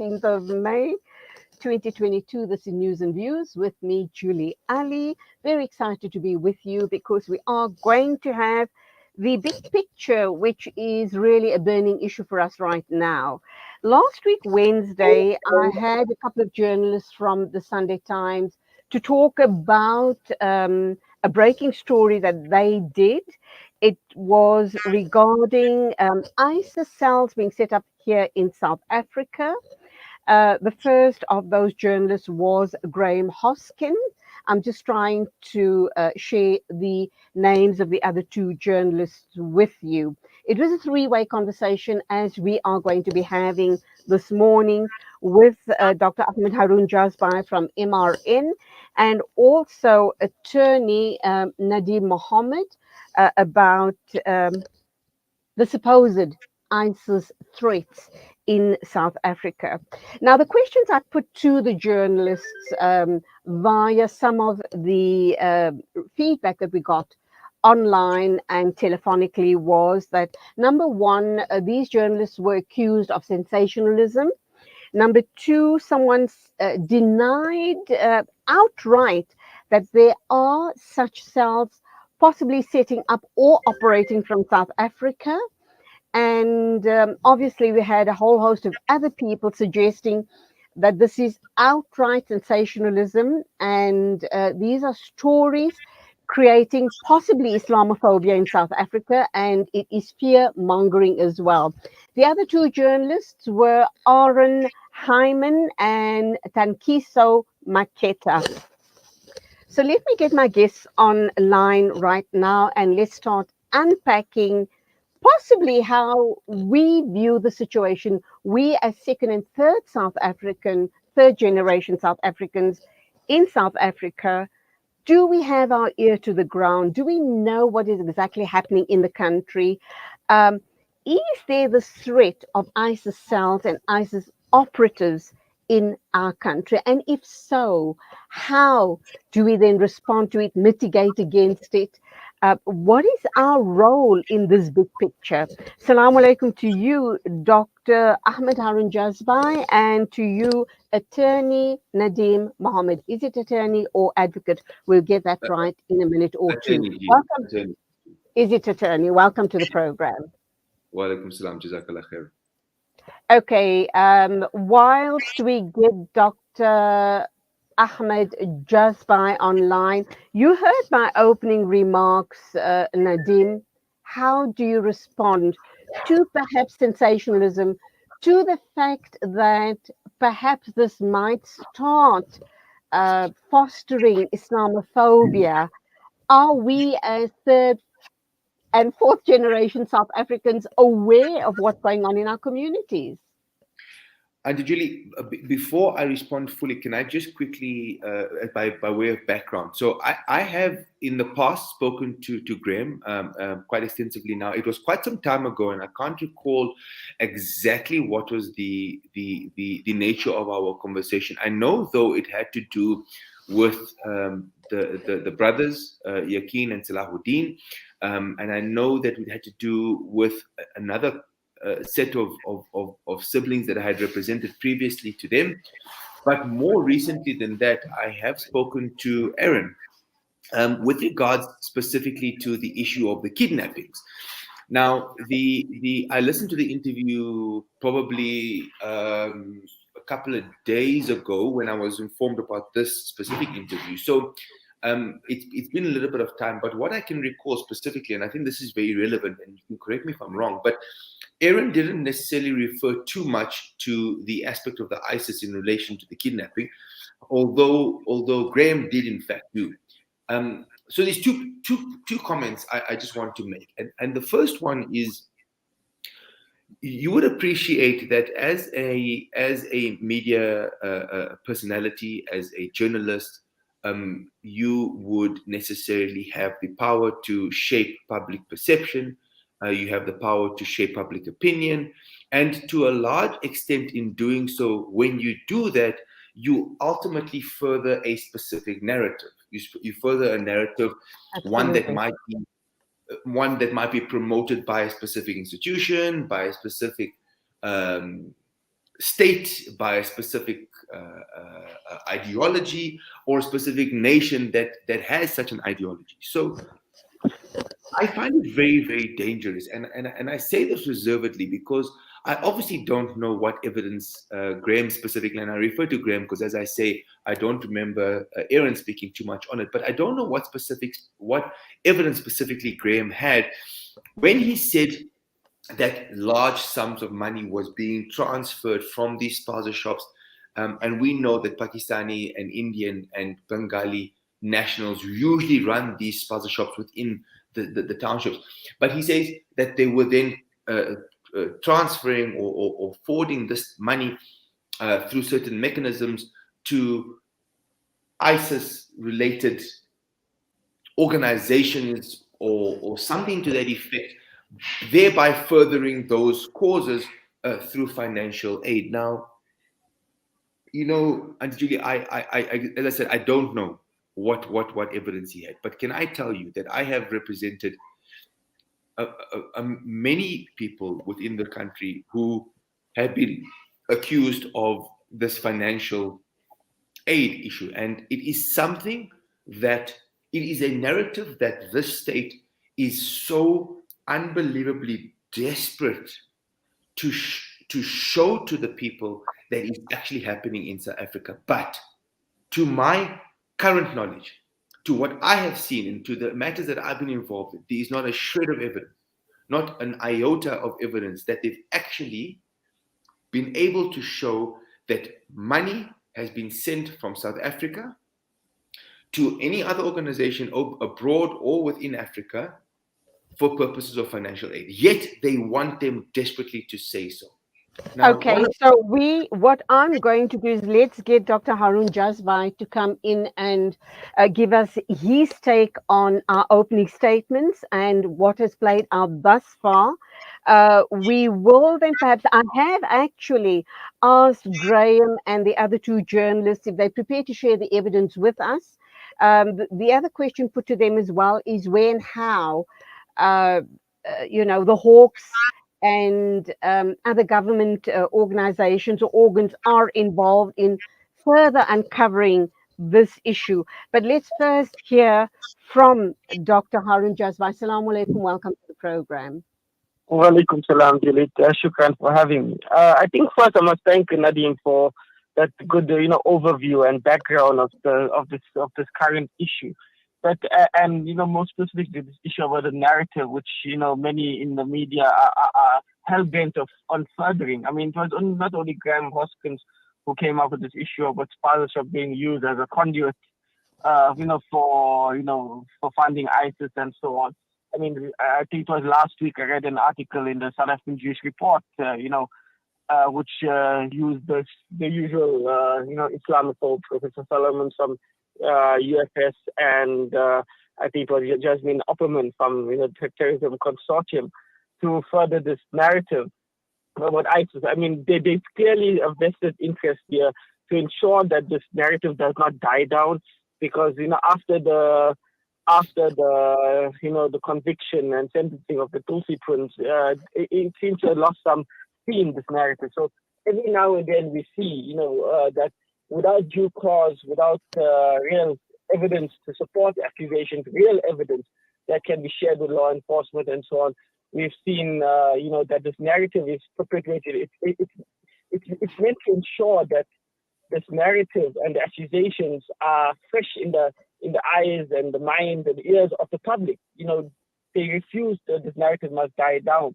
16th of May, 2022. This is News and Views with me, Julie Ali. Very excited to be with you because we are going to have the big picture, which is really a burning issue for us right now. Last week, Wednesday, I had a couple of journalists from the Sunday Times to talk about a breaking story that they did. It was regarding ISIS cells being set up here in South Africa. The first of those journalists was Graham Hoskin. I'm just trying to share the names of the other two journalists with you. It was a three-way conversation, as we are going to be having this morning with Dr. Ahmed Haroon Jazbhay from MRN and also attorney Nadeem Mohammed about the supposed ISIS threats in South Africa. Now, the questions I put to the journalists via some of the feedback that we got online and telephonically was that, number one, these journalists were accused of sensationalism. Number two, someone denied outright that there are such cells possibly setting up or operating from South Africa. And obviously, we had a whole host of other people suggesting that this is outright sensationalism, and these are stories creating possibly Islamophobia in South Africa, and it is fear-mongering as well. The other two journalists were Aaron Hyman and Tankiso Maketa. So let me get my guests online right now, and let's start unpacking possibly how we view the situation. We as second and third generation South Africans in South Africa, do we have our ear to the ground? Do we know what is exactly happening in the country? Is there the threat of ISIS cells and ISIS operatives in our country? And if so, how do we then respond to it, mitigate against it? What is our role in this big picture? Assalamu alaikum to you, Dr. Ahmed Haroon Jazbhay, and to you, Attorney Nadeem Mohammed. Is it attorney or advocate? We'll get that right in a minute or two. Welcome. Attorney. Is it attorney? Welcome to the program. Wa alaikum salam, jazakallah khair. Okay, whilst we get Dr. Ahmed Jazbhay online, you heard my opening remarks, Nadeem. How do you respond to perhaps sensationalism, to the fact that perhaps this might start fostering Islamophobia? Are we as third and fourth generation South Africans aware of what's going on in our communities? And Julie, before I respond fully, can I just quickly, by way of background? So I have in the past spoken to Graham quite extensively now. It was quite some time ago, and I can't recall exactly what was the nature of our conversation. I know, though, it had to do with the brothers, Yaqeen and Salahuddin, and I know that it had to do with another set of siblings that I had represented previously to them. But more recently than that, I have spoken to Aaron with regards specifically to the issue of the kidnappings. Now, I listened to the interview probably a couple of days ago when I was informed about this specific interview. So it's been a little bit of time, but what I can recall specifically, and I think this is very relevant, and you can correct me if I'm wrong, but Aaron didn't necessarily refer too much to the aspect of the ISIS in relation to the kidnapping, although Graham did in fact do. So there's two comments I just want to make, and the first one is, you would appreciate that as a media personality, as a journalist, you would necessarily have the power to shape public perception. You have the power to shape public opinion. And to a large extent in doing so, when you do that, you ultimately further a specific narrative. You further a narrative, one that might be promoted by a specific institution, by a specific state by a specific ideology or a specific nation that has such an ideology. So I find it very, very dangerous. And I say this reservedly because I obviously don't know what evidence Graham specifically, and I refer to Graham because, as I say, I don't remember Aaron speaking too much on it, but I don't know what evidence specifically Graham had when he said that large sums of money was being transferred from these spaza shops. And we know that Pakistani and Indian and Bengali nationals usually run these spaza shops within the townships. But he says that they were then transferring or forwarding this money through certain mechanisms to ISIS-related organizations or something to that effect, thereby furthering those causes through financial aid. Now, and Julie, as I said, I don't know what evidence he had, but can I tell you that I have represented many people within the country who have been accused of this financial aid issue, and it is something that it is a narrative that this state is so unbelievably desperate to show to the people that is actually happening in South Africa. But to my current knowledge, to what I have seen and to the matters that I've been involved in, there is not a shred of evidence, not an iota of evidence that they've actually been able to show that money has been sent from South Africa to any other organization abroad or within Africa for purposes of financial aid. Yet they want them desperately to say so. Now, Okay, so what I'm going to do is let's get Dr. Haroon Jazbhay to come in and give us his take on our opening statements and what has played out thus far. We will then perhaps, I have actually asked Graham and the other two journalists if they're prepared to share the evidence with us. The other question put to them as well is where and how, the Hawks and other government organizations or organs are involved in further uncovering this issue. But let's first hear from Dr. Haroon Jazbhay. Assalamu alaikum. Welcome to the program. Wa alaikum salam, Julie. Shukran for having me. I think first I must thank Nadeem for that good, overview and background of this current issue. But and more specifically, this issue about the narrative, which many in the media are hell bent on furthering. I mean, it was not only Graham Hoskins who came up with this issue about sponsorship being used as a conduit, for funding ISIS and so on. I mean, I think it was last week I read an article in the South African Jewish Report, which used the usual, Islamophobe Professor Solomon from UFS and I think it was Jasmine Opperman from the Terrorism Consortium to further this narrative about ISIS. I mean, they clearly a vested interest here to ensure that this narrative does not die down, because after the conviction and sentencing of the Tulsi Prince, it seems to have lost some steam, this narrative. So every now and then we see that without due cause, without real evidence to support the accusations, real evidence that can be shared with law enforcement and so on, we've seen, that this narrative is perpetuated. It's meant to ensure that this narrative and the accusations are fresh in the eyes and the mind and the ears of the public. They refuse that this narrative must die down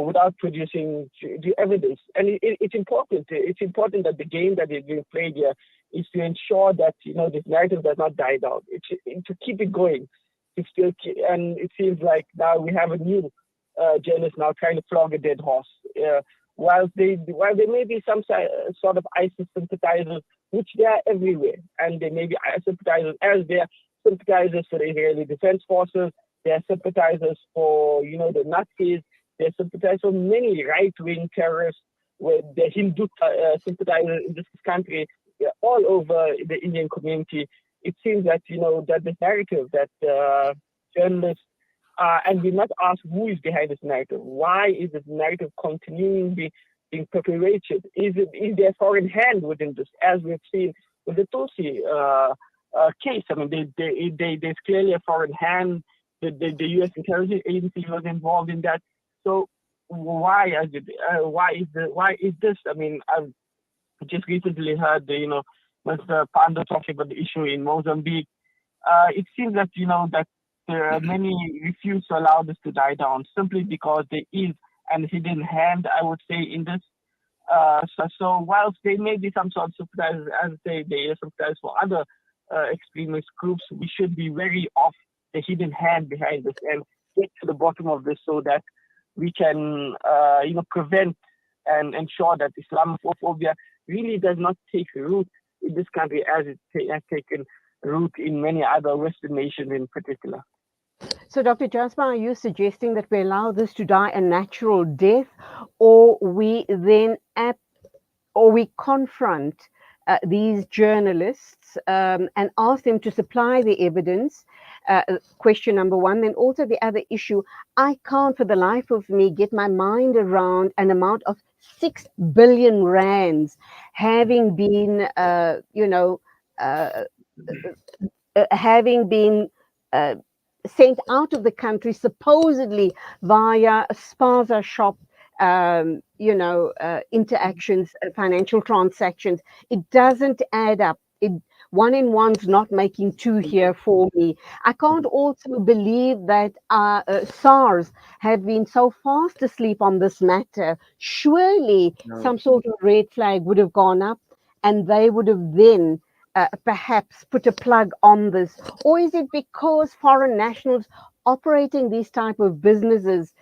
without producing the evidence. And it's important. It's important that the game that is being played here is to ensure that this narrative does not die down. It's to keep it going. And it seems like now we have a new journalist now trying to flog a dead horse. While there may be some sort of ISIS sympathizers, which they are everywhere, and they may be sympathizers as they are sympathizers for the Israeli Defense Forces, they are sympathizers for the Nazis, they are sympathizers for many right-wing terrorists, with the Hindu sympathizers in this country, all over the Indian community. It seems that that this narrative that journalists and we must ask who is behind this narrative. Why is this narrative continuing being perpetrated? Is there a foreign hand within this, as we've seen with the Tulsi case? I mean, there's clearly a foreign hand. The U.S. intelligence agency was involved in that. So why is this? I mean, I've just recently heard Mr. Pando talking about the issue in Mozambique. It seems that that many refuse to allow this to die down simply because there is an hidden hand, I would say, in this. So whilst there may be some sort of sympathies, as I say, there is sympathies for other extremist groups, we should be wary of the hidden hand behind this and get to the bottom of this so that we can, prevent and ensure that Islamophobia really does not take root in this country as it has taken root in many other Western nations in particular. So, Dr. Jazbhay, are you suggesting that we allow this to die a natural death, or we then confront these journalists and ask them to supply the evidence? Question number one. Then also the other issue, I can't for the life of me get my mind around an amount of 6 billion rands having been, having been sent out of the country supposedly via a spaza shop, interactions, financial transactions. It doesn't add up. One and one's not making two here for me. I can't also believe that SARS have been so fast asleep on this matter. Surely some sort of red flag would have gone up and they would have then perhaps put a plug on this. Or is it because foreign nationals operating these type of businesses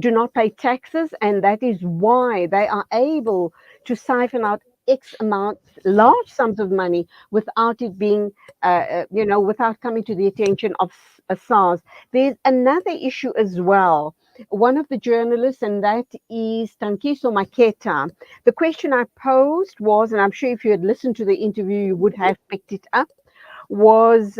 do not pay taxes, and that is why they are able to siphon out X amount, large sums of money without it being, without coming to the attention of SARS? There's another issue as well. One of the journalists, and that is Tankiso Maketa. The question I posed was, and I'm sure if you had listened to the interview, you would have picked it up, was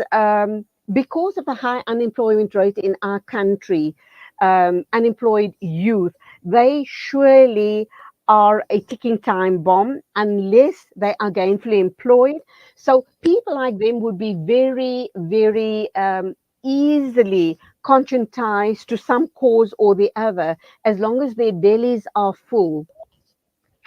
because of the high unemployment rate in our country, unemployed youth, they surely are a ticking time bomb unless they are gainfully employed. So people like them would be very, very easily conscientized to some cause or the other, as long as their bellies are full.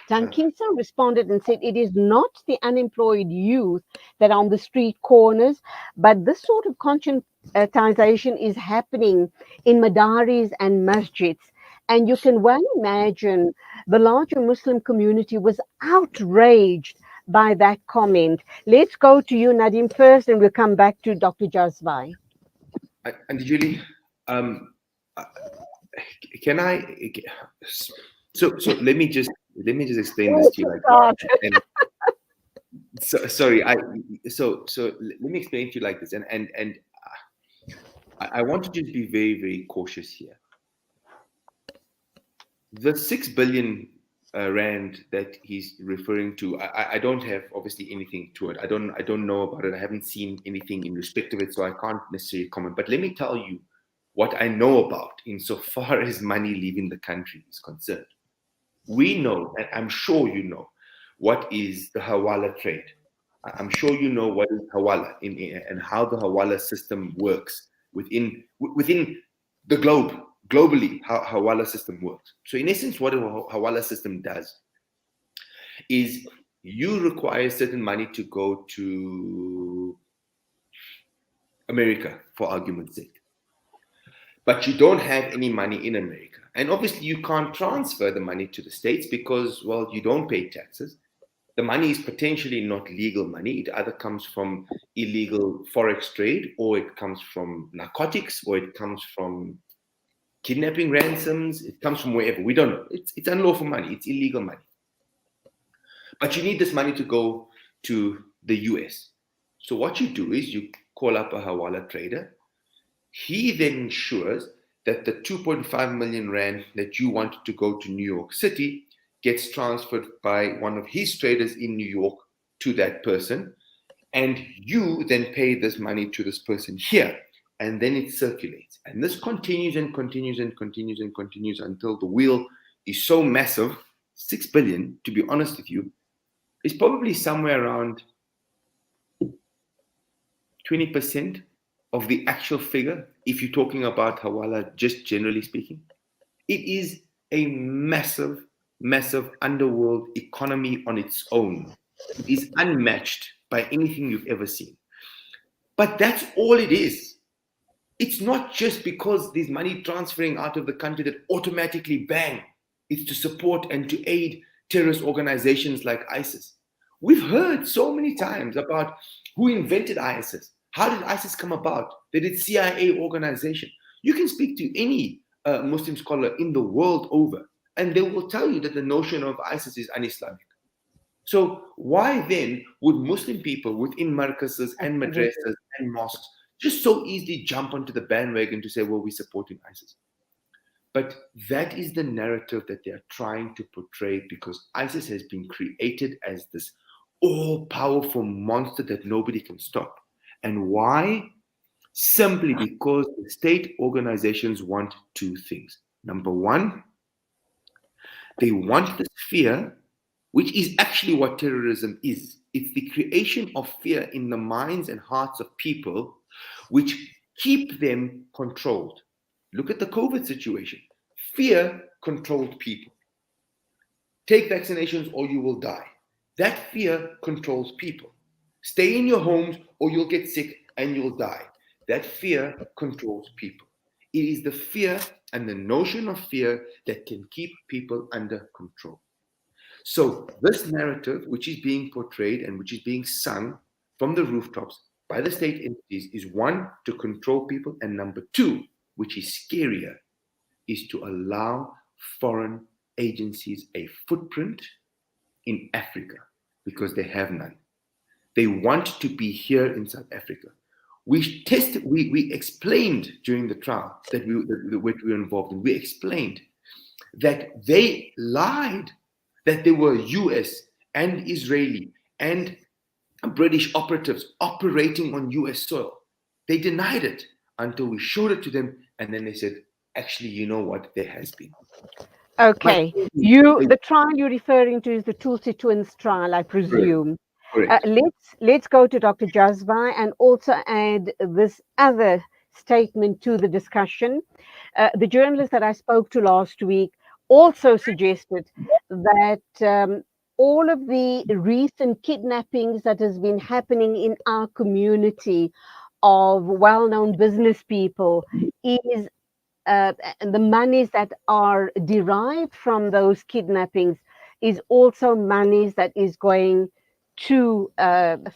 Dankisa responded and said, it is not the unemployed youth that are on the street corners, but this sort of conscientization is happening in madaris and masjids. And you can well imagine the larger Muslim community was outraged by that comment. Let's go to you, Nadeem, first, and we'll come back to Dr. Jazbhay. And Julie, can I? So let me just explain this to you like that. Sorry, so let me explain it to you like this, and I want to just be very, very cautious here. The 6 billion rand that he's referring to, I don't have obviously anything to it. I don't know about it. I haven't seen anything in respect of it, so I can't necessarily comment. But let me tell you what I know about insofar as money leaving the country is concerned. We know, and I'm sure you know, what is the hawala trade. I'm sure you know what is hawala and how the hawala system works within the globe. Globally, how hawala system works. So in essence, what a hawala system does is you require certain money to go to America, for argument's sake. But you don't have any money in America. And obviously you can't transfer the money to the States because, well, you don't pay taxes. The money is potentially not legal money. It either comes from illegal forex trade, or it comes from narcotics, or it comes from kidnapping ransoms. It comes from wherever. We don't know. It's unlawful money. It's illegal money. But you need this money to go to the US. So what you do is you call up a hawala trader. He then ensures that the 2.5 million rand that you wanted to go to New York City gets transferred by one of his traders in New York to that person. And you then pay this money to this person here. And then it circulates. And this continues and continues and continues and continues until the wheel is so massive, 6 billion, to be honest with you, is probably somewhere around 20% of the actual figure, if you're talking about Hawala, just generally speaking. It is a massive, massive underworld economy on its own. It is unmatched by anything you've ever seen. But that's all it is. It's not just because there's money transferring out of the country that automatically bang, it's to support and to aid terrorist organizations like ISIS. We've heard so many times about who invented ISIS. How did ISIS come about? That it's CIA organization. You can speak to any Muslim scholar in the world over, and they will tell you that the notion of ISIS is un-Islamic. So why then would Muslim people within markases and madrasas and mosques just so easily jump onto the bandwagon to say, well, we're supporting ISIS? But that is the narrative that they are trying to portray, because ISIS has been created as this all-powerful monster that nobody can stop. And why? Simply because the state organizations want two things. Number one, they want this fear, which is actually what terrorism is. It's the creation of fear in the minds and hearts of people, which keep them controlled. Look at the COVID situation. Fear controlled people. Take vaccinations or you will die. That fear controls people. Stay in your homes or you'll get sick and you'll die. That fear controls people. It is the fear and the notion of fear that can keep people under control. So this narrative, which is being portrayed and which is being sung from the rooftops by the state entities, is one, to control people, and number two, which is scarier, is to allow foreign agencies a footprint in Africa, because they have none. They want to be here in South Africa. We explained during the trial that we were involved in. We explained that they lied, that there were US and Israeli and British operatives operating on US soil. They denied it until we showed it to them, and then they said, actually, you know what, there has been. Okay, the trial you're referring to is the Tulsi Twins trial, I presume. Correct. Let's go to Dr. Jazbhay and also add this other statement to the discussion. The journalist that I spoke to last week also suggested that all of the recent kidnappings that has been happening in our community of well-known business people is the monies that are derived from those kidnappings is also monies that is going to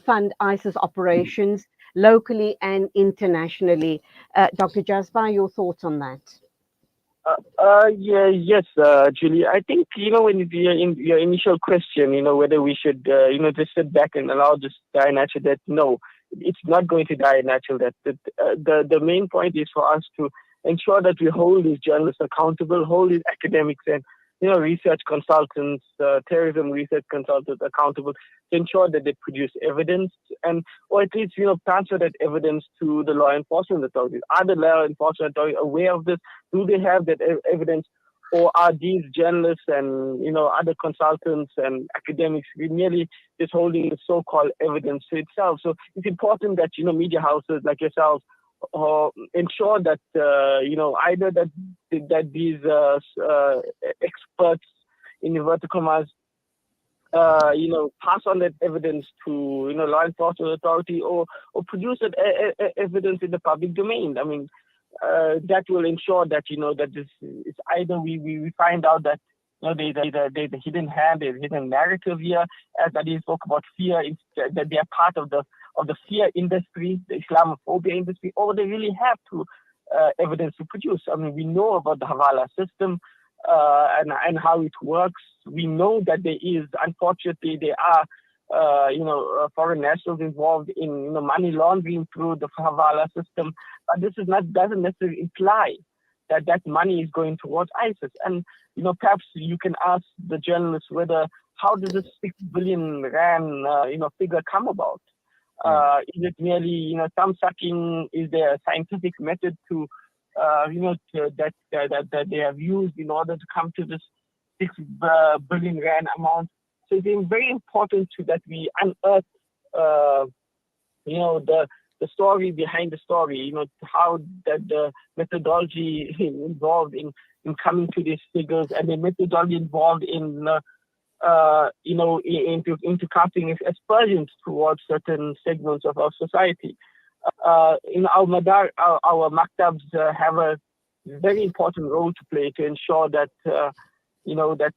fund ISIS operations locally and internationally. Dr. Jazbhay, your thoughts on that? Yes, Julie. I think, when in your initial question, whether we should, just sit back and allow this die natural death. No, it's not going to die natural death. The main point is for us to ensure that we hold these journalists accountable, hold these academics and research consultants, terrorism research consultants accountable, to ensure that they produce evidence or at least transfer that evidence to the law enforcement authorities. Are the law enforcement authorities aware of this? Do they have that evidence, or are these journalists and other consultants and academics merely just holding the so-called evidence to itself? So it's important that media houses like yourselves ensure that either that these experts in inverted commas pass on that evidence to law enforcement authority or produce that evidence in the public domain. I mean, that will ensure that that this is either we find out that there's a hidden hand, there's a hidden narrative here, as Nadeem spoke about fear, that they are part of the fear industry, the Islamophobia industry, or they really have to evidence to produce. I mean, we know about the Hawala system and how it works. We know that unfortunately, there are foreign nationals involved in money laundering through the Hawala system. But this doesn't necessarily imply that money is going towards ISIS. And perhaps you can ask the journalists how does this 6 billion rand figure come about? Is it merely thumb sucking? Is there a scientific method to that they have used in order to come to this billion rand amount. So it's been very important that we unearth, the story behind the story, how that the methodology involved in coming to these figures, and the methodology involved in into casting aspersions towards certain segments of our society. In our madar, our maktabs have a very important role to play to ensure that that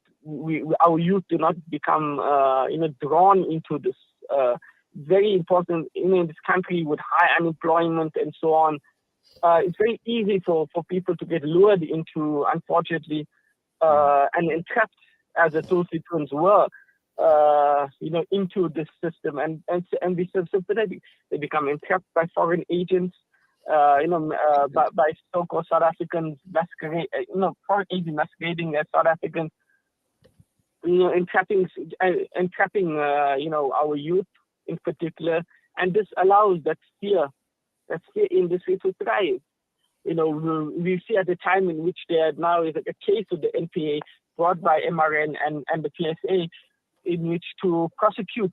our youth do not become drawn into this very important in this country with high unemployment and so on. It's very easy for people to get lured into, unfortunately, and entrapped, as the Tulsi twins were, into this system, and be so sympathetic. They become entrapped by foreign agents, by so-called South Africans foreign agents masquerading as South Africans, entrapping our youth in particular, and this allows that fear industry to thrive. We see at the time in which there now is a case of the NPA brought by MRN and the PSA, in which to prosecute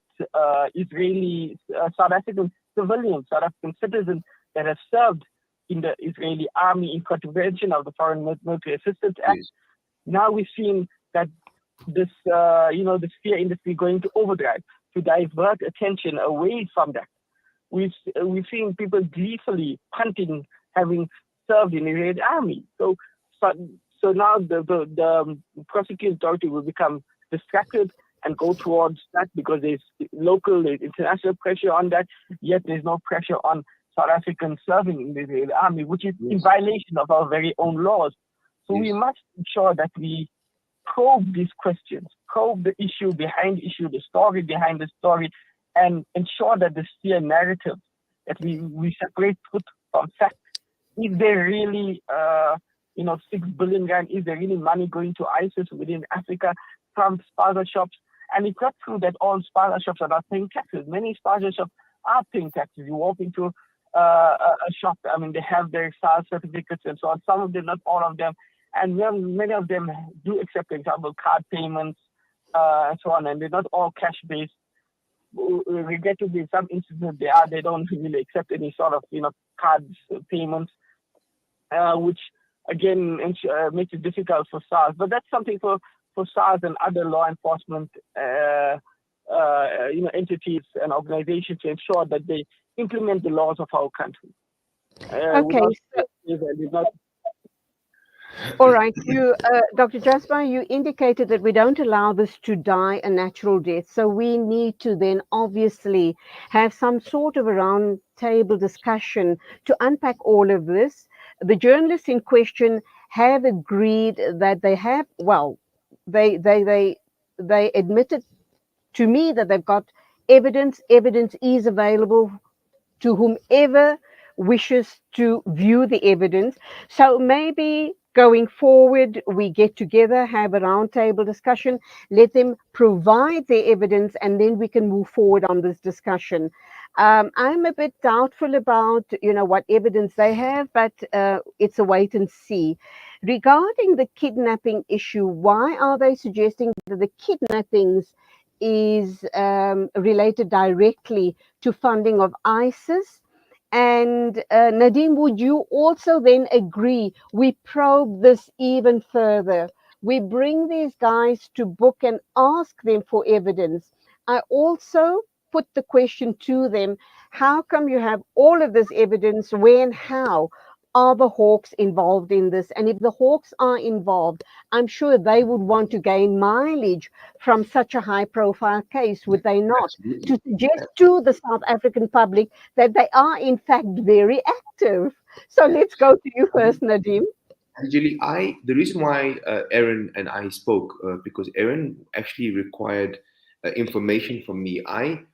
Israeli South African civilians, South African citizens that have served in the Israeli army in contravention of the Foreign Military Assistance Act. Yes. Now we've seen that this fear industry going to overdrive to divert attention away from that. We've seen people gleefully hunting, having served in the Israeli army. So now the prosecuting authority will become distracted and go towards that because there's there's international pressure on that, yet there's no pressure on South Africans serving in the Israeli army, which is in violation of our very own laws. So we must ensure that we probe these questions, probe the issue behind the issue, the story behind the story, and ensure that the steer narrative, that we separate truth from fact. Is there really 6 billion rand? Is there really money going to ISIS within Africa from spaza shops? And it's not true that all spaza shops are not paying taxes. Many spaza shops are paying taxes. You walk into a shop, they have their SARS certificates and so on. Some of them, not all of them. And many of them do accept, for example, card payments and so on. And they're not all cash-based. Regrettably, in some instances, they don't really accept any sort of, cards payments, which again makes it difficult for SARS. But that's something for SARS and other law enforcement entities and organizations to ensure that they implement the laws of our country. All right, Dr. Jazbhay, you indicated that we don't allow this to die a natural death. So we need to then obviously have some sort of a round table discussion to unpack all of this. The journalists in question have agreed that they have, they admitted to me that they've got evidence. Evidence is available to whomever wishes to view the evidence. So maybe going forward, we get together, have a roundtable discussion, let them provide their evidence, and then we can move forward on this discussion. I'm a bit doubtful about, what evidence they have, but it's a wait and see. Regarding the kidnapping issue, why are they suggesting that the kidnappings is related directly to funding of ISIS? And Nadeem, would you also then agree we probe this even further? We bring these guys to book and ask them for evidence. I also put the question to them, how come you have all of this evidence? Where and how are the Hawks involved in this? And if the Hawks are involved, I'm sure they would want to gain mileage from such a high-profile case, would they not? Absolutely. To suggest to the South African public that they are, in fact, very active. So let's go to you first, Nadeem. Actually, the reason why Aaron and I spoke, because Aaron actually required information from me. I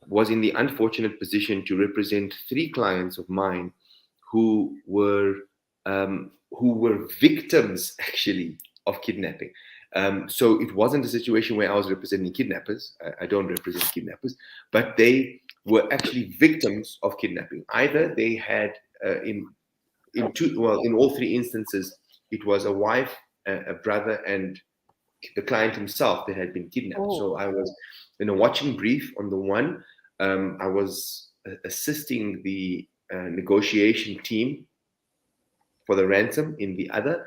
was in the unfortunate position to represent 3 clients of mine who were victims actually of kidnapping. So it wasn't a situation where I was representing kidnappers. I don't represent kidnappers, but they were actually victims of kidnapping. Either they had in all 3 instances, it was a wife, a brother, and the client himself that had been kidnapped. Oh. So I was in a watching brief on the one. I was assisting the negotiation team for the ransom in the other,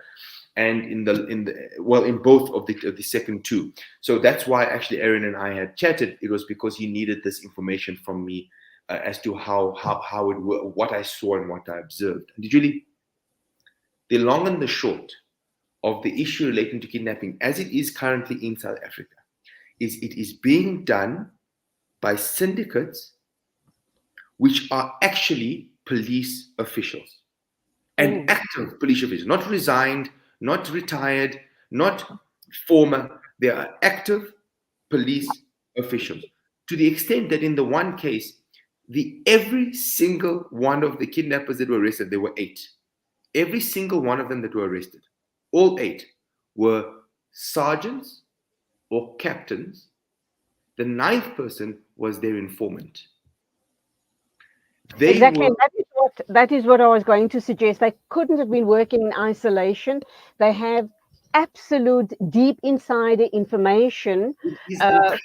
and in both of the second two. So that's why actually Aaron and I had chatted. It was because he needed this information from me as to how it worked, what I saw and what I observed. And Julie, the long and the short of the issue relating to kidnapping, as it is currently in South Africa, is it is being done by syndicates which are actually police officials and active police officials, not resigned, not retired, not former. They are active police officials, to the extent that in the one case, every single one of the kidnappers that were arrested, there were 8. Every single one of them that were arrested, all 8, were sergeants or captains. The 9th person was their informant. Exactly. That is what I was going to suggest. They couldn't have been working in isolation. They have absolute deep insider information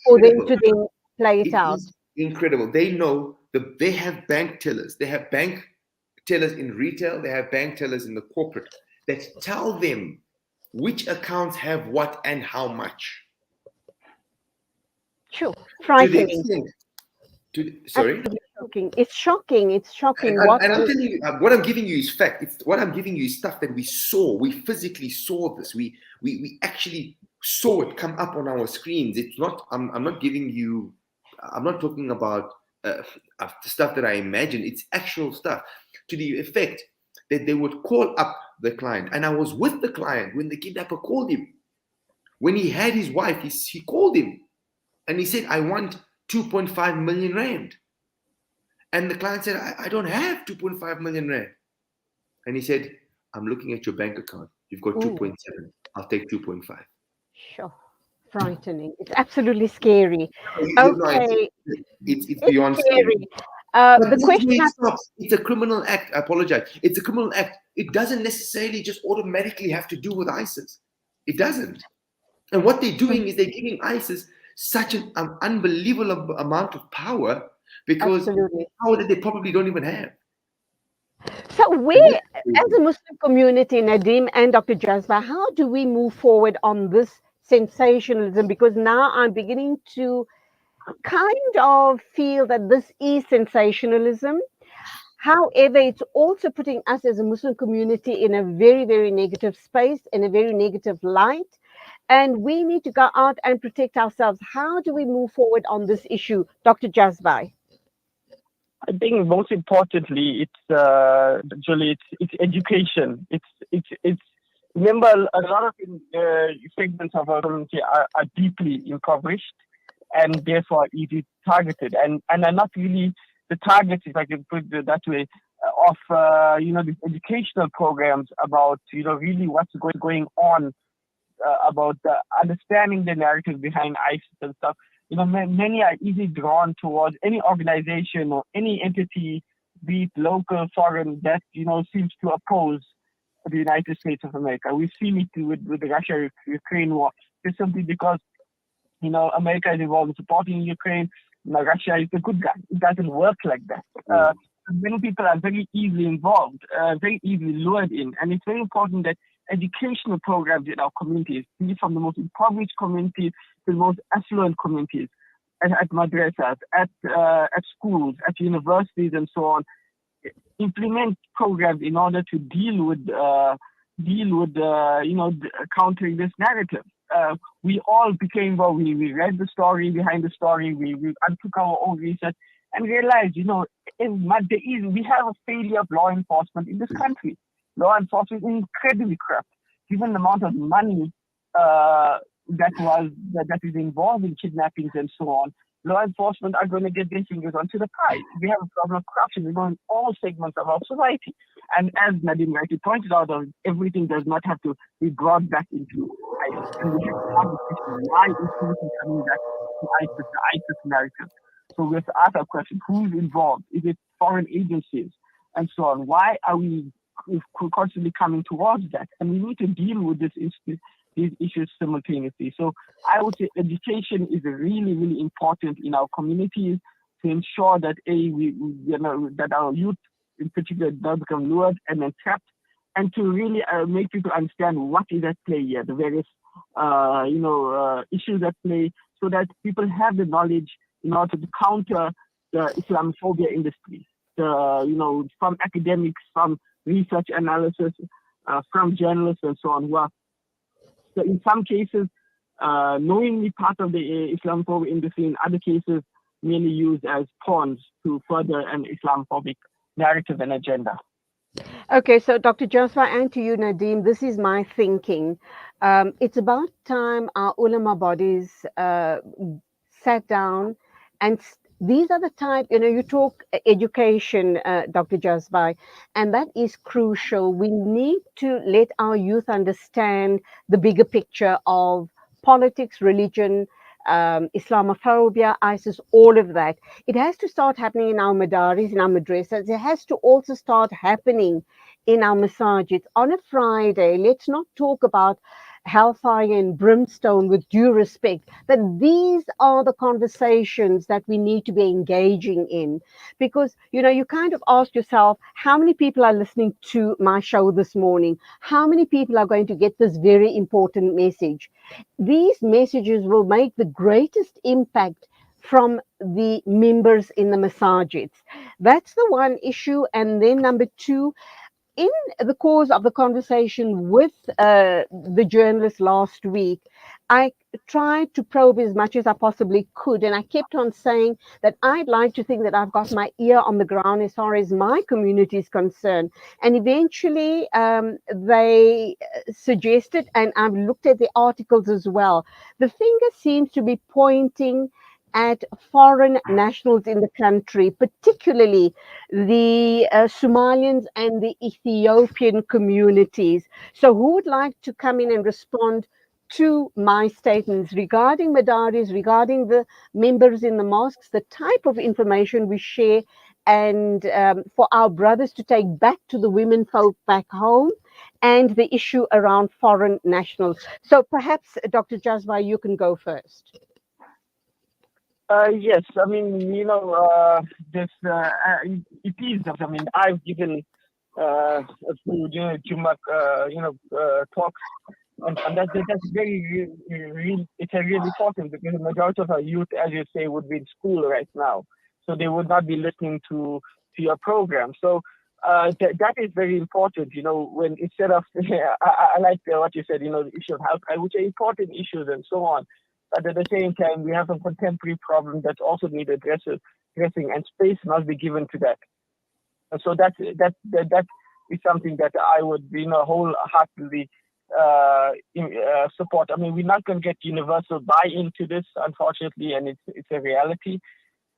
for them to then play it out. Is incredible. They know they have bank tellers. They have bank tellers in retail. They have bank tellers in the corporate that tell them which accounts have what and how much. Sure. Frightening. Sorry? Shocking. It's shocking. It's shocking. And I'm telling you, what I'm giving you is fact. What I'm giving you is stuff that we saw. We physically saw this. We actually saw it come up on our screens. It's not. I'm not giving you. I'm not talking about stuff that I imagine. It's actual stuff, to the effect that they would call up the client, and I was with the client when the kidnapper called him. When he had his wife, he called him, and he said, "I want 2.5 million rand." And the client said, I don't have 2.5 million rand. And he said, "I'm looking at your bank account. You've got 2.7. I'll take 2.5. Sure. Frightening. It's absolutely scary. Okay. It's beyond scary. The question it's a criminal act. I apologize. It's a criminal act. It doesn't necessarily just automatically have to do with ISIS. It doesn't. And what they're doing is they're giving ISIS such an unbelievable amount of power, because power that they probably don't even have. So where, as a Muslim community, Nadeem and Dr. Jazbhay, how do we move forward on this sensationalism? Because now I'm beginning to kind of feel that this is sensationalism. However, it's also putting us as a Muslim community in a very, very negative space, in a very negative light. And we need to go out and protect ourselves. How do we move forward on this issue, Dr. Jazbhay? I think most importantly, it's education. It's remember, a lot of segments of our community are deeply impoverished and therefore easily targeted, and are not really the targets, if I can put it that way, of the educational programs about really what's going on, about understanding the narrative behind ISIS and stuff. Many are easily drawn towards any organization or any entity, be it local, foreign, that seems to oppose the United States of America. We've seen it with the Russia-Ukraine war. It's simply because America is involved in supporting Ukraine. Russia is the good guy. It doesn't work like that. Many people are very easily involved, very easily lured in, and it's very important that educational programs in our communities, be from the most impoverished communities to the most affluent communities, at madrasas, at schools, at universities, and so on, implement programs in order to deal with countering this narrative. We all became involved. We read the story behind the story. We undertook our own research and realized, we have a failure of law enforcement in this country. Law enforcement is incredibly corrupt. Given the amount of money that is involved in kidnappings and so on, law enforcement are going to get their fingers onto the pie. We have a problem of corruption in all segments of our society. And as Nadeem rightly pointed out, everything does not have to be brought back into ISIS. And we have to have a question, why is everything coming back to ISIS, the ISIS narrative? So we have to ask our question, who's involved? Is it foreign agencies? And so on. Why are we constantly coming towards that? And we need to deal with this these issues simultaneously. So I would say education is really, really important in our communities to ensure that that our youth in particular does become lured and entrapped, and to really make people understand what is at play here, the various issues at play, so that people have the knowledge in order to counter the Islamophobia industry. From academics, from research analysis, from journalists and so on. So in some cases, knowingly part of the Islamophobia industry, in other cases, merely used as pawns to further an Islamophobic narrative and agenda. Okay, so Dr. Jazbhay, and to you, Nadeem, this is my thinking. It's about time our ulama bodies sat down and these are the type, you talk education, Dr. Jazbhay, and that is crucial. We need to let our youth understand the bigger picture of politics, religion, Islamophobia, ISIS, all of that. It has to start happening in our madaris, in our madrasas. It has to also start happening in our masajids. On a Friday, let's not talk about hellfire and brimstone, with due respect, that these are the conversations that we need to be engaging in. Because, you kind of ask yourself, how many people are listening to my show this morning? How many people are going to get this very important message? These messages will make the greatest impact from the members in the masajids. That's the one issue. And then number two, in the course of the conversation with the journalist last week, I tried to probe as much as I possibly could. And I kept on saying that I'd like to think that I've got my ear on the ground as far as my community is concerned. And eventually they suggested, and I've looked at the articles as well, the finger seems to be pointing at foreign nationals in the country, particularly the Somalians and the Ethiopian communities. So who would like to come in and respond to my statements regarding madaris, regarding the members in the mosques, the type of information we share, and for our brothers to take back to the women folk back home, and the issue around foreign nationals? So perhaps, Dr. Jazbhay, you can go first. Yes, I mean, this it is. I mean, I've given a few, talks, and that's very real. It's really important because the majority of our youth, as you say, would be in school right now, so they would not be listening to your program. So that is very important. When instead of I like what you said. The issue of health, I would say important issues and so on. But at the same time, we have a contemporary problem that also needs addressing, and space must be given to that. And so that is something that I would, wholeheartedly support. I mean, we're not going to get universal buy-in to this, unfortunately, and it's a reality.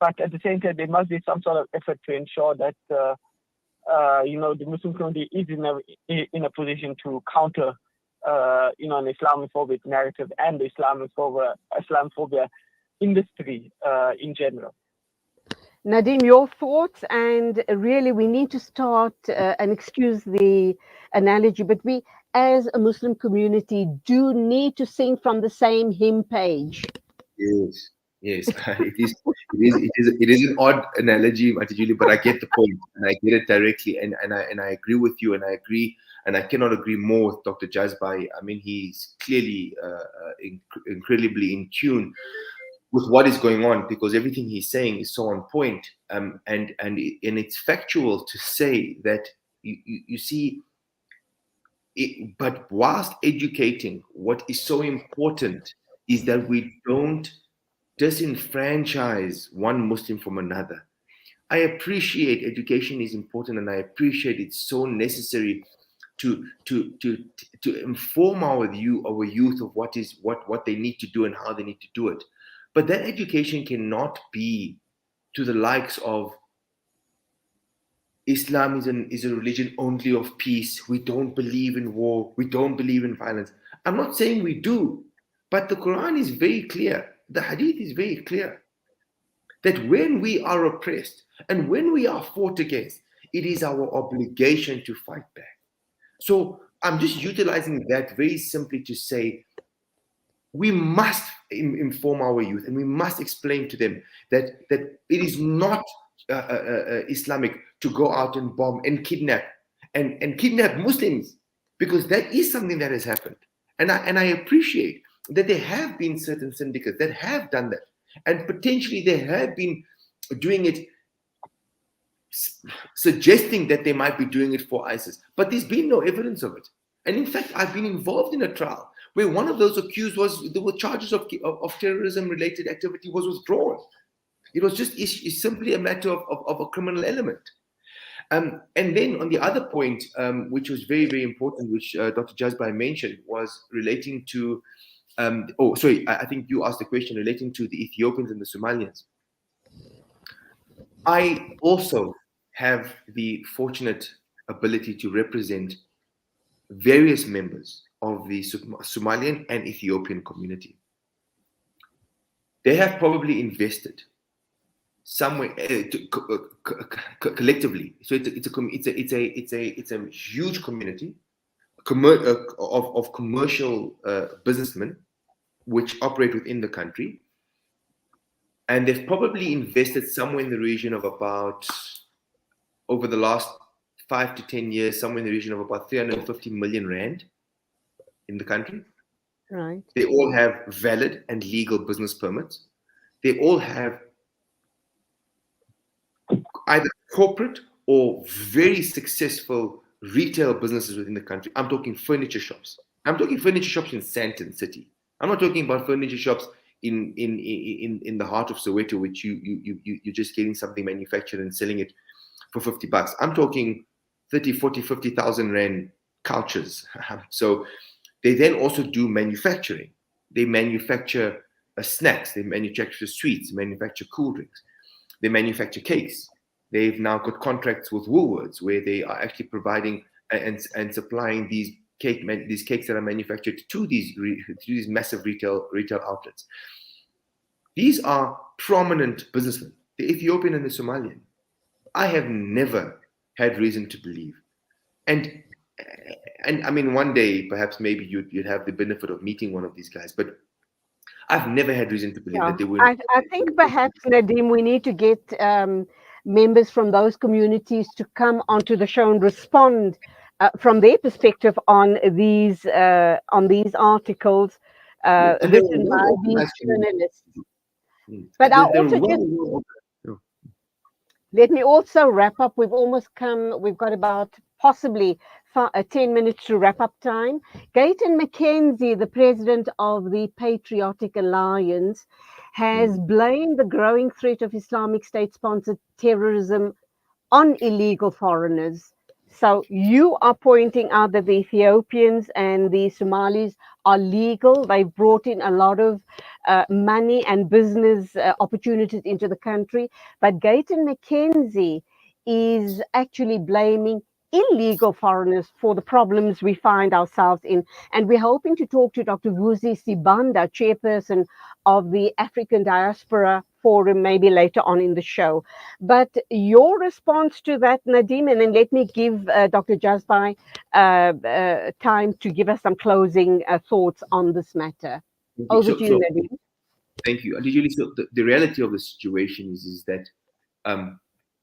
But at the same time, there must be some sort of effort to ensure that the Muslim community is in a position to counter an Islamophobic narrative and the Islamophobia industry in general. Nadeem, your thoughts? And really, we need to start, and excuse the analogy, but we, as a Muslim community, do need to sing from the same hymn page. Yes, it is an odd analogy, Matijuli, but I get the point and I get it directly, and I agree with you, and I agree, and I cannot agree more with Dr. Jazbhay. I mean, he's clearly incredibly in tune with what is going on, because everything he's saying is so on point, and it's factual to say that you see. But whilst educating, what is so important is that we don't disenfranchise one Muslim from another. I appreciate education is important, and I appreciate it's so necessary to inform our youth of what they need to do and how they need to do it. But that education cannot be to the likes of Islam is a religion only of peace. We don't believe in war. We don't believe in violence. I'm not saying we do, but the Quran is very clear. The Hadith is very clear that when we are oppressed and when we are fought against, it is our obligation to fight back. So I'm just utilizing that very simply to say we must inform our youth, and we must explain to them that it is not Islamic to go out and bomb and kidnap and kidnap Muslims, because that is something that has happened. And I appreciate that there have been certain syndicates that have done that, and potentially they have been doing it, suggesting that they might be doing it for ISIS, but there's been no evidence of it. And in fact, I've been involved in a trial where one of those accused there were charges of terrorism-related activity was withdrawn. It was just it's simply a matter of a criminal element. And then on the other point, which was very, very important, which Dr. Jazbhay mentioned, was relating to, I think you asked the question relating to the Ethiopians and the Somalians. I also have the fortunate ability to represent various members of the Somalian and Ethiopian community. They have probably invested somewhere collectively. So it's a huge community of commercial businessmen which operate within the country, and they've probably invested somewhere in the region of about, over the last 5 to 10 years, somewhere in the region of about 350 million rand in the country. Right. They all have valid and legal business permits. They all have either corporate or very successful retail businesses within the country. I'm talking furniture shops. I'm talking furniture shops in Sandton City. I'm not talking about furniture shops in the heart of Soweto, which you're just getting something manufactured and selling it for $50. I'm talking 30, 40, 50,000 rand couches. So they then also do manufacturing. They manufacture snacks. They manufacture sweets. They manufacture cool drinks. They manufacture cakes. They've now got contracts with Woolworths where they are actually providing and supplying these cakes that are manufactured to these massive retail outlets. These are prominent businessmen, the Ethiopian and the Somalian. I have never had reason to believe, and I mean, one day perhaps maybe you'd have the benefit of meeting one of these guys, but I've never had reason to believe that they would. I think perhaps, Nadeem, we need to get members from those communities to come onto the show and respond from their perspective on these articles written by these journalists. But I also let me also wrap up. We've got about possibly 10 minutes to wrap up time. Gayton McKenzie, the president of the Patriotic Alliance, has blamed the growing threat of Islamic State-sponsored terrorism on illegal foreigners. So you are pointing out that the Ethiopians and the Somalis are legal. They've brought in a lot of money and business opportunities into the country. But Gayton McKenzie is actually blaming illegal foreigners for the problems we find ourselves in. And we're hoping to talk to Dr. Vusi Sibanda, chairperson of the African Diaspora Forum, maybe later on in the show. But your response to that, Nadeem, and then let me give Dr. Jazbhay time to give us some closing thoughts on this matter. Over to you, Nadeem. Thank you. So the reality of the situation is that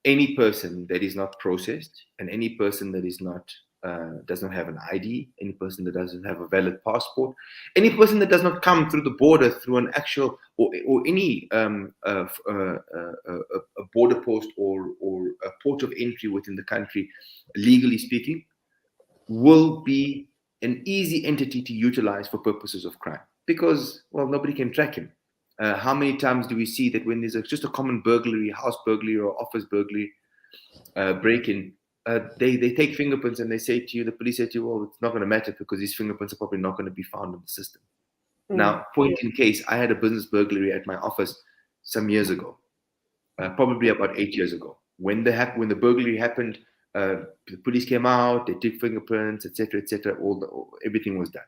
any person that is not processed, and any person that is not does not have an ID, any person that doesn't have a valid passport, any person that does not come through the border through an actual or any a border post or a port of entry within the country, legally speaking, will be an easy entity to utilize for purposes of crime, because, well, nobody can track him. How many times do we see that when there's just a common burglary, house burglary or office burglary, break-in, they take fingerprints and they say to you, the police say to you, well, it's not going to matter because these fingerprints are probably not going to be found in the system. Now, point in case, I had a business burglary at my office some years ago, probably about 8 years ago. When the burglary happened, the police came out, they took fingerprints, etc., etc. Everything was done.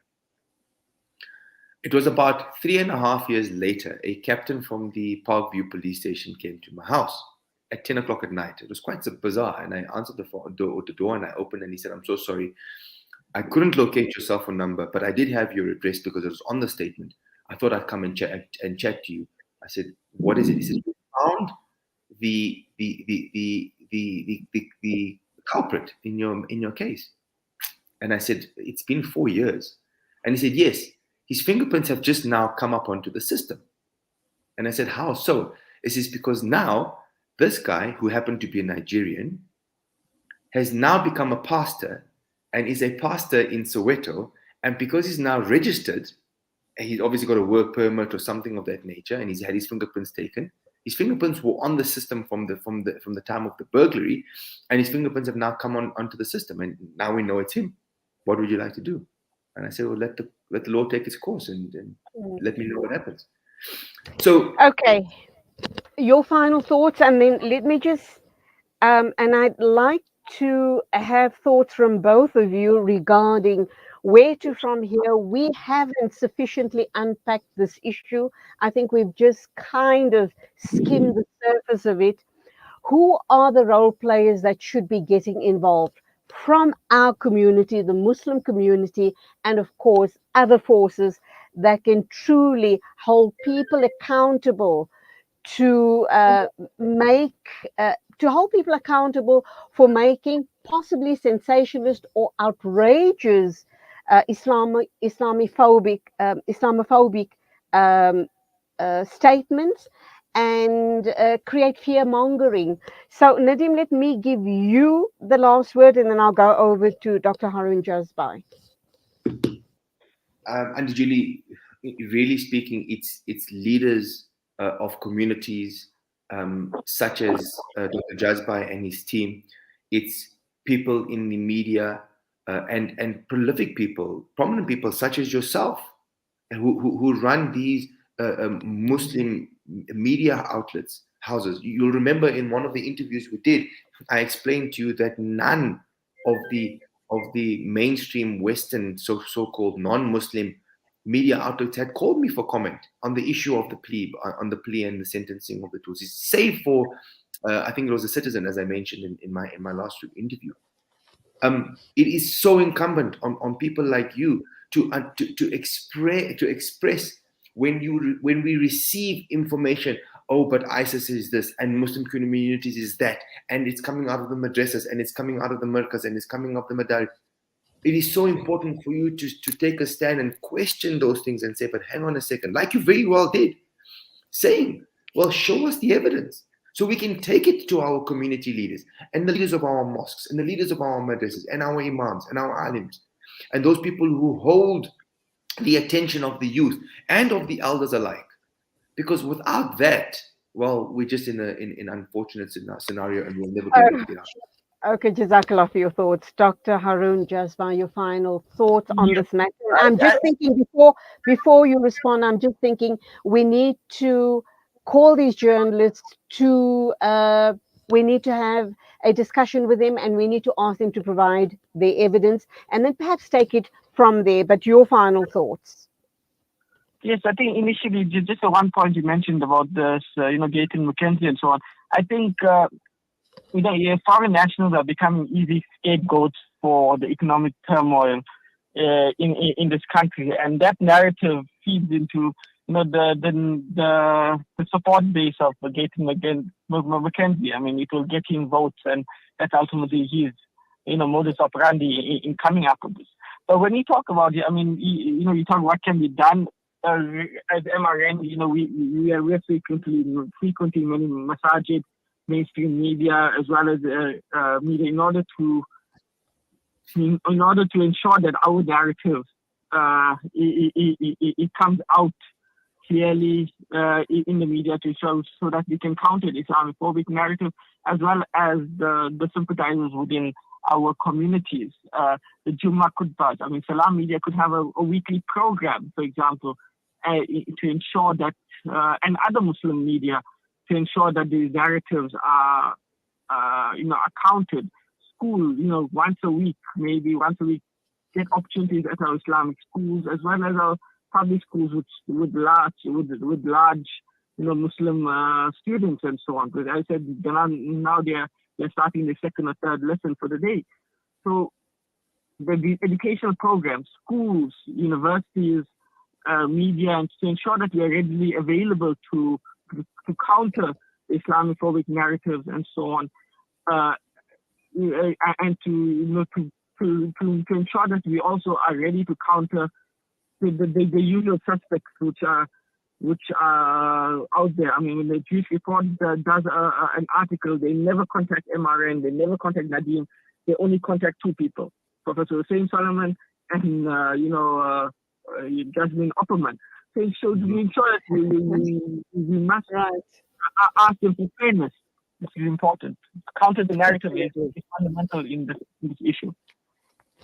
It was about 3.5 years later, a captain from the Parkview police station came to my house at 10 o'clock at night. It was quite bizarre. And I answered the door and I opened, and he said, "I'm so sorry. I couldn't locate your cell phone number, but I did have your address because it was on the statement. I thought I'd come and chat to you. I said, what is it? He said, we found the culprit in your case. And I said, it's been 4 years. And he said, yes, his fingerprints have just now come up onto the system. And I said, how so? He says, because now this guy, who happened to be a Nigerian, has now become a pastor and is a pastor in Soweto. And because he's now registered, and he's obviously got a work permit or something of that nature, and he's had his fingerprints taken. His fingerprints were on the system from the time of the burglary, and his fingerprints have now come onto the system, and now we know it's him. What would you like to do? And I said, well, let the law take its course and let me know what happens. So okay, your final thoughts, and then let me just and I'd like to have thoughts from both of you regarding where to from here. We haven't sufficiently unpacked this issue. I think we've just kind of skimmed the surface of it. Who are the role players that should be getting involved from our community, the Muslim community, and of course, other forces that can truly hold people accountable to hold people accountable for making possibly sensationalist or outrageous Islamophobic statements and create fear mongering. So, Nadeem, let me give you the last word, and then I'll go over to Dr. Haroon Jazbhay. And Julie, really speaking, it's leaders of communities such as Dr. Jazbhay and his team. It's people in the media and prolific people, prominent people such as yourself, who run these Muslim media outlets, houses. You'll remember in one of the interviews we did, I explained to you that none of the mainstream Western so-called non-Muslim media outlets had called me for comment on the issue of the plea and the sentencing of the Tutsis, save for I think it was a Citizen, as I mentioned in my last interview. It is so incumbent on people like you to express when we receive information. Oh, but ISIS is this, and Muslim communities is that, and it's coming out of the madrasas, and it's coming out of the markas, and it's coming out of the madaris. It is so important for you to take a stand and question those things and say, but hang on a second, like you very well did, saying, well, show us the evidence so we can take it to our community leaders and the leaders of our mosques and the leaders of our madrasas and our imams and our alims and those people who hold the attention of the youth and of the elders alike. Because without that, well, we're just in an unfortunate scenario and we'll never be able to get out. Okay, Jazakallah for your thoughts. Dr. Haroon Jazbhay, your final thoughts on this matter. I'm just thinking before you respond, I'm just thinking we need to call these journalists to, we need to have a discussion with them and we need to ask them to provide their evidence and then perhaps take it from there. But your final thoughts. Yes, I think initially, just the one point you mentioned about this, Gaten McKenzie and so on. I think, foreign nationals are becoming easy scapegoats for the economic turmoil in this country, and that narrative feeds into the support base of Gaten McKenzie. I mean, it will get him votes, and that's ultimately his modus operandi in coming up with this. But when you talk about it, I mean, you talk what can be done. As MRN, we are frequently many masajid, mainstream media, as well as media, in order to ensure that our narrative it comes out clearly in the media to show so that we can counter the Islamophobic narrative, as well as the sympathizers within our communities. The Jummah Khutbahs, I mean, Salam Media could have a weekly program, for example, to ensure that, and other Muslim media, to ensure that these narratives are, counted. School, once a week, get opportunities at our Islamic schools, as well as our public schools with large, Muslim students and so on. Because I said now they're starting the second or third lesson for the day. So the educational programs, schools, universities, media and to ensure that we are readily available to counter Islamophobic narratives and so on, and to ensure that we also are ready to counter the usual suspects which are out there. I mean, when the Jewish Report does an article, they never contact MRN, they never contact Nadeem, they only contact two people, Professor Hussein Solomon and Jasmine Opperman. So to ensure that we must ask them for fairness. This is important. Counter the narrative is fundamental in this issue.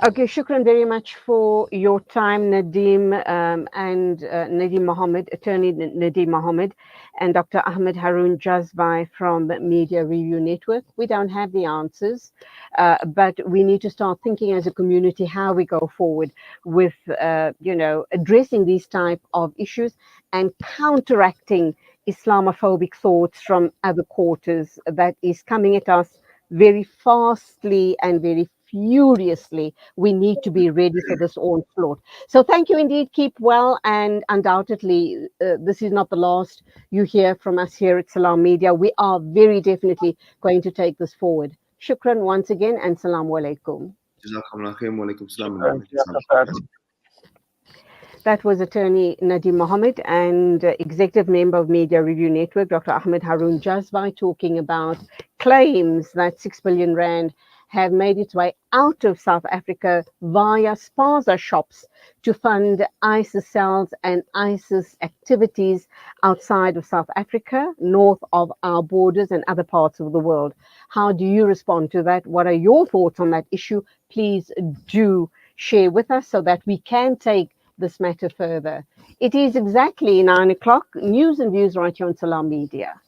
Okay, shukran very much for your time, Nadeem, and Nadeem Mohammed, attorney Nadeem Mohammed, and Dr. Ahmed Haroon Jazbhay from Media Review Network. We don't have the answers, but we need to start thinking as a community how we go forward with, addressing these type of issues and counteracting Islamophobic thoughts from other quarters that is coming at us very fastly and very furiously. We need to be ready for this onslaught. So thank you indeed. Keep well, and undoubtedly this is not the last you hear from us here at Salam Media. We are very definitely going to take this forward. Shukran once again, and Salaam Alaikum. That was attorney Nadeem Mohammed and executive member of Media Review Network, Dr. Ahmed Haroon Jazbhay, talking about claims that 6 billion rand have made its way out of South Africa via spaza shops to fund ISIS cells and ISIS activities outside of South Africa, north of our borders and other parts of the world. How do you respond to that? What are your thoughts on that issue? Please do share with us so that we can take this matter further. It is exactly 9 o'clock. News and views right here on Salam Media.